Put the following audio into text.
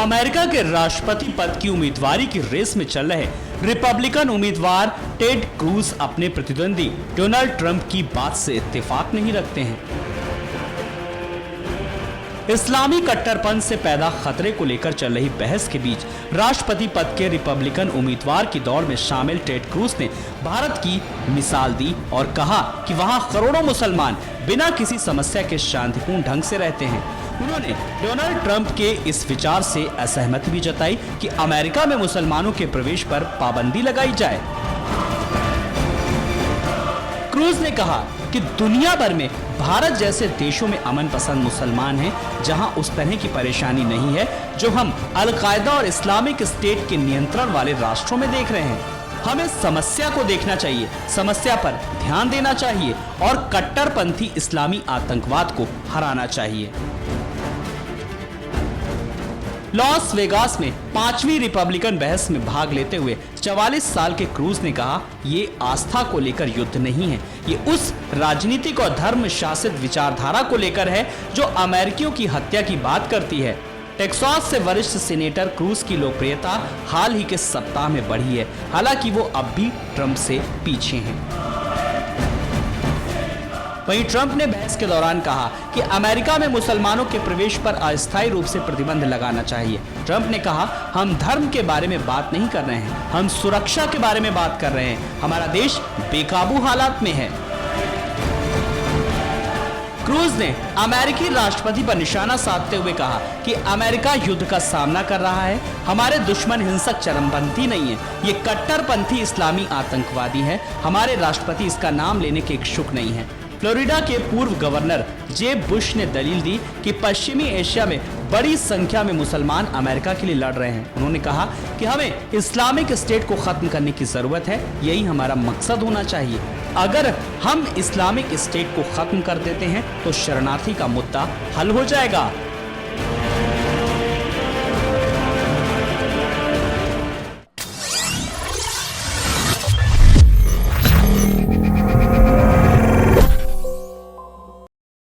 America के राष्ट्रपति पद की उम्मीदवारी की रेस में चल रहे रिपब्लिकन उम्मीदवार टेड क्रूज अपने प्रतिद्वंदी डोनाल्ड ट्रंप की बात से इत्तेफाक नहीं रखते हैं। इस्लामी कट्टरपंथ से पैदा खतरे को लेकर चल रही बहस के बीच राष्ट्रपति पद के रिपब्लिकन उम्मीदवार की दौड़ में शामिल टेड क्रूज ने भारत की मिसाल दी और कहा कि वहां करोड़ों मुसलमान बिना किसी समस्या के शांतिपूर्ण ढंग से रहते हैं। उन्होंने डोनाल्ड ट्रंप के इस विचार से असहमति भी जताई कि अमेरिका में मुसलमानों के प्रवेश पर पाबंदी लगाई जाए। क्रूज ने कहा कि दुनिया भर में भारत जैसे देशों में अमन पसंद मुसलमान हैं, जहां उस तरह की परेशानी नहीं है जो हम अल-कायदा और इस्लामिक स्टेट के नियंत्रण वाले राष्ट्रों में देख रहे हैं। हमें समस्या को देखना चाहिए, समस्या पर ध्यान देना चाहिए और कट्टरपंथी इस्लामी आतंकवाद को हराना चाहिए। लॉस वेगास में 5वीं रिपब्लिकन बहस में भाग लेते हुए 44 साल के क्रूज ने कहा, ये आस्था को लेकर युद्ध नहीं है, ये उस राजनीतिक और धर्म शासित विचारधारा को लेकर है जो अमेरिकियों की हत्या की बात करती है। टेक्सास से वरिष्ठ सीनेटर क्रूज की लोकप्रियता हाल ही के सप्ताह में बढ़ी है, हालांकि वो अब भी ट्रंप से पीछे हैं। वहीं ट्रंप ने बहस के दौरान कहा कि अमेरिका में मुसलमानों के प्रवेश पर अस्थायी रूप से प्रतिबंध लगाना चाहिए। ट्रंप ने कहा, हम धर्म के बारे में बात नहीं कर रहे हैं, हम सुरक्षा के बारे में बात कर रहे हैं। हमारा देश बेकाबू हालात में है। क्रूज ने अमेरिकी राष्ट्रपति पर निशाना साधते हुए कहा कि अमेरिका युद्ध का सामना कर रहा है। हमारे दुश्मन हिंसक चरमपंथी नहीं है, ये कट्टरपंथी इस्लामी आतंकवादी है। हमारे राष्ट्रपति इसका नाम लेने के इच्छुक नहीं है। फ्लोरिडा के पूर्व गवर्नर जेब बुश ने दलील दी कि पश्चिमी एशिया में बड़ी संख्या में मुसलमान अमेरिका के लिए लड़ रहे हैं। उन्होंने कहा कि हमें इस्लामिक स्टेट को खत्म करने की जरूरत है, यही हमारा मकसद होना चाहिए। अगर हम इस्लामिक स्टेट को खत्म कर देते हैं तो शरणार्थी का मुद्दा हल हो जाएगा।